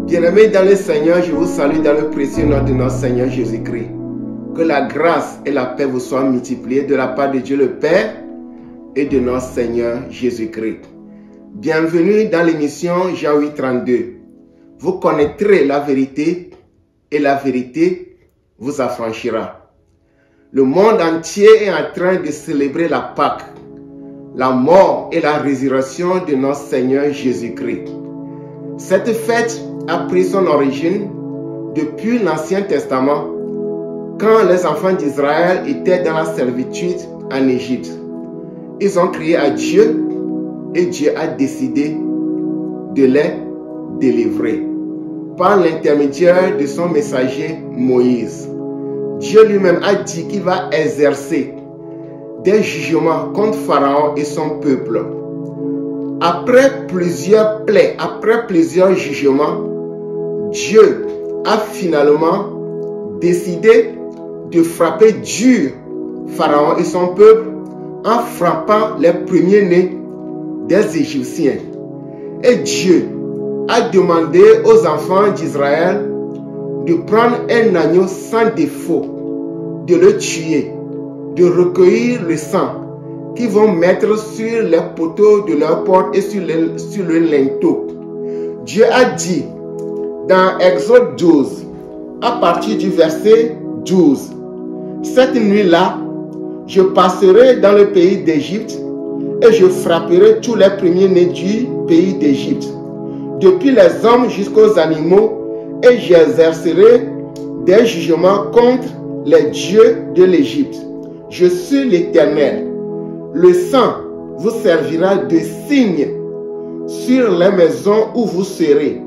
Bien-aimés dans le Seigneur, je vous salue dans le précieux nom de notre Seigneur Jésus-Christ. Que la grâce et la paix vous soient multipliées de la part de Dieu le Père et de notre Seigneur Jésus-Christ. Bienvenue dans l'émission Jean 8:32. Vous connaîtrez la vérité et la vérité vous affranchira. Le monde entier est en train de célébrer la Pâque, la mort et la résurrection de notre Seigneur Jésus-Christ. Cette fête a pris son origine depuis l'Ancien Testament, quand les enfants d'Israël étaient dans la servitude en Égypte. Ils ont crié à Dieu et Dieu a décidé de les délivrer par l'intermédiaire de son messager Moïse. Dieu lui-même a dit qu'il va exercer des jugements contre Pharaon et son peuple. Après plusieurs plaies, après plusieurs jugements, Dieu a finalement décidé de frapper dur Pharaon et son peuple en frappant les premiers-nés des Égyptiens. Et Dieu a demandé aux enfants d'Israël de prendre un agneau sans défaut, de le tuer, de recueillir le sang qu'ils vont mettre sur les poteaux de leur porte et sur le linteau. Dieu a dit dans Exode 12, à partir du verset 12, « Cette nuit-là, je passerai dans le pays d'Égypte et je frapperai tous les premiers-nés du pays d'Égypte, depuis les hommes jusqu'aux animaux, et j'exercerai des jugements contre les dieux de l'Égypte. Je suis l'Éternel. Le sang vous servira de signe sur les maisons où vous serez.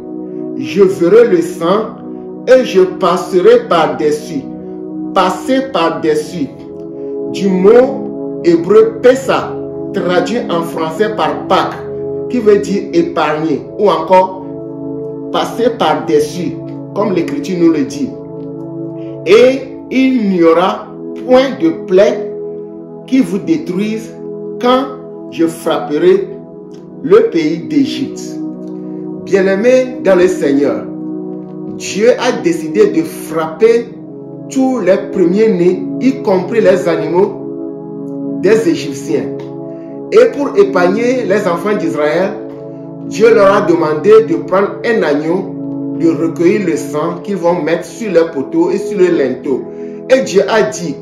Je verrai le sang et je passerai par-dessus. Passer par-dessus. Du mot hébreu Pessa, traduit en français par Pâques, qui veut dire épargner, ou encore passer par-dessus, comme l'Écriture nous le dit. Et il n'y aura point de plaie qui vous détruise quand je frapperai le pays d'Égypte. Bien-aimés dans le Seigneur, Dieu a décidé de frapper tous les premiers-nés, y compris les animaux des Égyptiens. Et pour épargner les enfants d'Israël, Dieu leur a demandé de prendre un agneau, de recueillir le sang qu'ils vont mettre sur leurs poteaux et sur le linteau. Et Dieu a dit,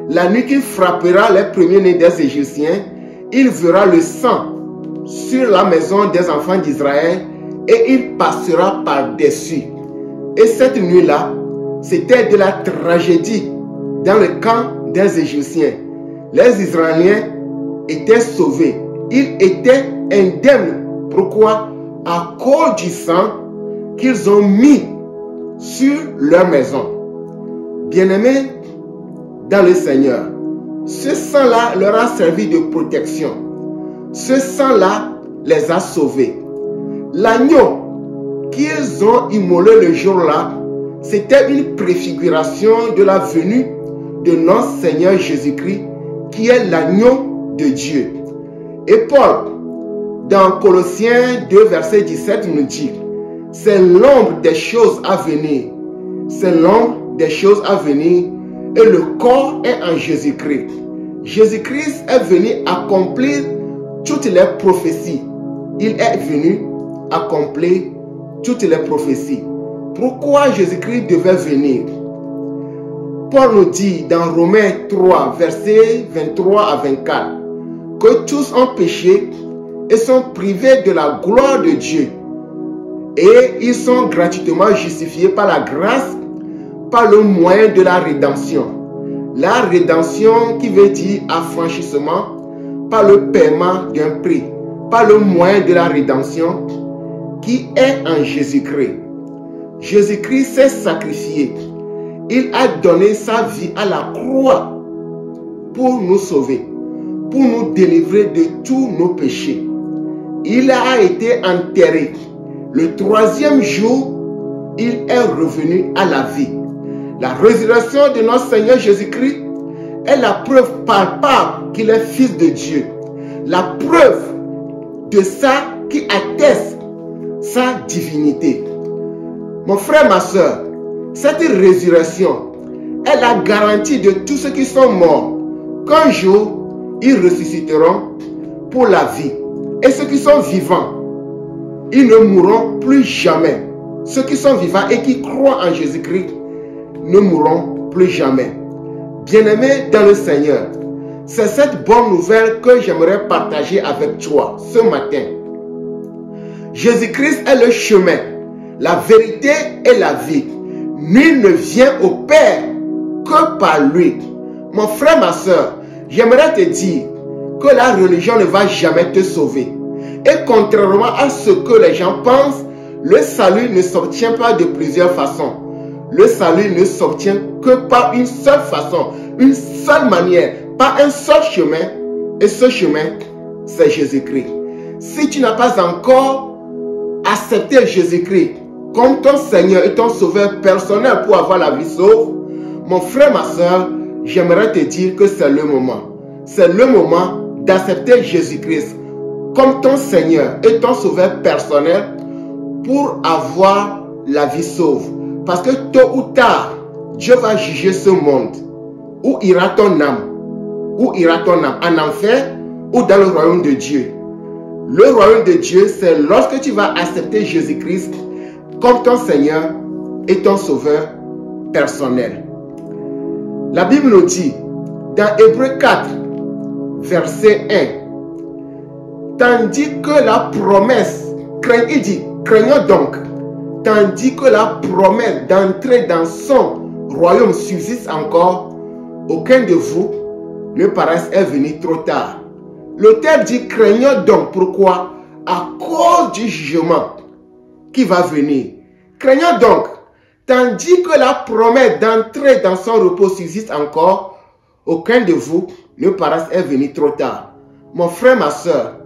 la nuit qu'il frappera les premiers-nés des Égyptiens, il verra le sang sur la maison des enfants d'Israël et il passera par-dessus. Et cette nuit-là, c'était de la tragédie dans le camp des Égyptiens. Les Israéliens étaient sauvés. Ils étaient indemnes. Pourquoi? À cause du sang qu'ils ont mis sur leur maison. Bien-aimés dans le Seigneur, ce sang-là leur a servi de protection. Ce sang-là les a sauvés. L'agneau qu'ils ont immolé le jour-là, c'était une préfiguration de la venue de notre Seigneur Jésus-Christ, qui est l'agneau de Dieu. Et Paul, dans Colossiens 2, verset 17, nous dit, c'est l'ombre des choses à venir. C'est l'ombre des choses à venir. Et le corps est en Jésus-Christ. Jésus-Christ est venu accomplir toutes les prophéties. Il est venu accomplir toutes les prophéties. Pourquoi Jésus-Christ devait venir? Paul nous dit dans Romains 3, versets 23 à 24, que tous ont péché et sont privés de la gloire de Dieu. Et ils sont gratuitement justifiés par la grâce, par le moyen de la rédemption. La rédemption qui veut dire affranchissement par le paiement d'un prix, par le moyen de la rédemption qui est en Jésus-Christ. Jésus-Christ s'est sacrifié il a donné sa vie à la croix pour nous sauver, pour nous délivrer de tous nos péchés. Il a été enterré. Le 3e jour, il est revenu à la vie. La résurrection de notre Seigneur Jésus-Christ est la preuve palpable qu'il est Fils de Dieu. La preuve de ça qui atteste sa divinité. Mon frère, ma soeur, cette résurrection est la garantie de tous ceux qui sont morts qu'un jour, ils ressusciteront pour la vie. Et ceux qui sont vivants, ils ne mourront plus jamais. Ceux qui sont vivants et qui croient en Jésus-Christ ne mourront plus jamais. Bien-aimés dans le Seigneur, c'est cette bonne nouvelle que j'aimerais partager avec toi ce matin. Jésus-Christ est le chemin, la vérité et la vie. Nul ne vient au Père que par lui. Mon frère, ma soeur, j'aimerais te dire que la religion ne va jamais te sauver. Et contrairement à ce que les gens pensent, le salut ne s'obtient pas de plusieurs façons. Le salut ne s'obtient que par une seule façon, une seule manière, par un seul chemin. Et ce chemin, c'est Jésus-Christ. Si tu n'as pas encore accepté Jésus-Christ comme ton Seigneur et ton Sauveur personnel pour avoir la vie sauve, mon frère, ma soeur, j'aimerais te dire que c'est le moment. C'est le moment d'accepter Jésus-Christ comme ton Seigneur et ton Sauveur personnel pour avoir la vie sauve. Parce que tôt ou tard, Dieu va juger ce monde. Où ira ton âme? Où ira ton âme? En enfer ou dans le royaume de Dieu? Le royaume de Dieu, c'est lorsque tu vas accepter Jésus-Christ comme ton Seigneur et ton Sauveur personnel. La Bible nous dit, dans Hébreux 4, verset 1, tandis que la promesse, il dit, craignons donc, tandis que la promesse d'entrer dans son royaume subsiste encore, aucun de vous ne paraisse être venu trop tard. L'auteur dit, craignons donc, pourquoi? À cause du jugement qui va venir. Craignons donc, tandis que la promesse d'entrer dans son repos subsiste encore, aucun de vous ne paraisse être venu trop tard. Mon frère, ma soeur,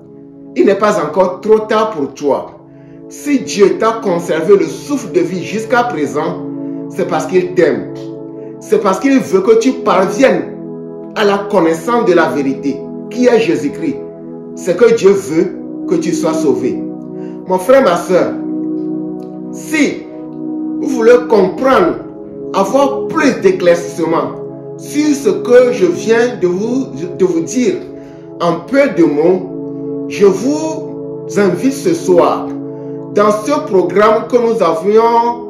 il n'est pas encore trop tard pour toi. Si Dieu t'a conservé le souffle de vie jusqu'à présent, c'est parce qu'il t'aime. C'est parce qu'il veut que tu parviennes à la connaissance de la vérité, qui est Jésus-Christ. C'est que Dieu veut que tu sois sauvé. Mon frère, ma soeur, si vous voulez comprendre, avoir plus d'éclaircissement sur ce que je viens de vous dire en peu de mots, je vous invite ce soir dans ce programme que nous avons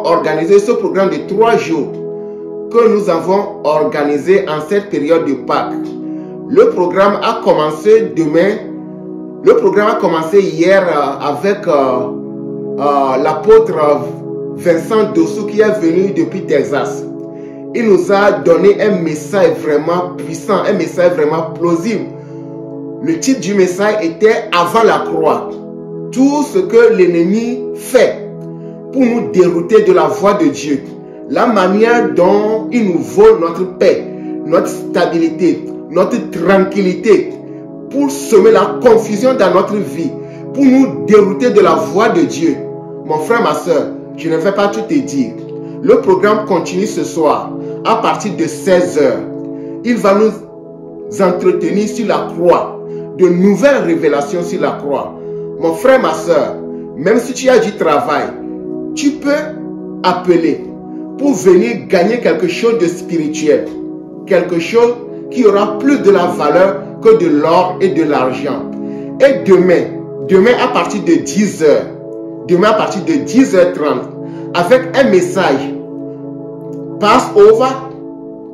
organisé, ce programme de 3 jours que nous avons organisé en cette période de Pâques. Le programme a commencé demain. Le programme a commencé hier avec l'apôtre Vincent Dossou qui est venu depuis Texas. Il nous a donné un message vraiment puissant, un message vraiment plausible. Le titre du message était « Avant la croix ». Tout ce que l'ennemi fait pour nous dérouter de la voie de Dieu. La manière dont il nous vole notre paix, notre stabilité, notre tranquillité, pour semer la confusion dans notre vie, pour nous dérouter de la voie de Dieu. Mon frère, ma soeur, je ne vais pas tout te dire. Le programme continue ce soir à partir de 16 h. Il va nous entretenir sur la croix, de nouvelles révélations sur la croix. Mon frère, ma soeur, même si tu as du travail, tu peux appeler pour venir gagner quelque chose de spirituel. Quelque chose qui aura plus de la valeur que de l'or et de l'argent. Et demain à partir de 10 h, demain à partir de 10h30, avec un message, Pass over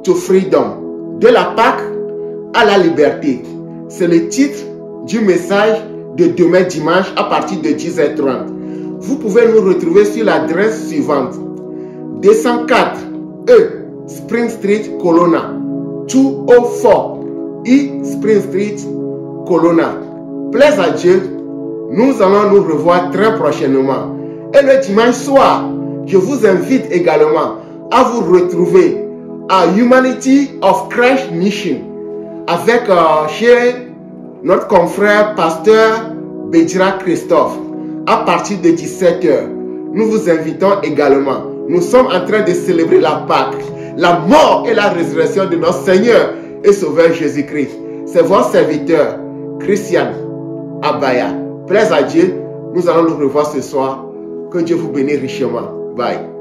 to freedom, de la Pâque à la liberté. C'est le titre du message de demain dimanche à partir de 10h30. Vous pouvez nous retrouver sur l'adresse suivante: 204 E Spring Street, Colonna, 204 E Spring Street, Colonna. Plaise à Dieu, nous allons nous revoir très prochainement. Et le dimanche soir, je vous invite également à vous retrouver à Humanity of Christ Mission avec chez notre confrère pasteur Bédira Christophe à partir de 17h. Nous vous invitons également. Nous sommes en train de célébrer la Pâque, la mort et la résurrection de notre Seigneur et Sauveur Jésus-Christ. C'est votre serviteur, Christian Abaya. Plaise à Dieu, nous allons nous revoir ce soir. Que Dieu vous bénisse richement. Bye.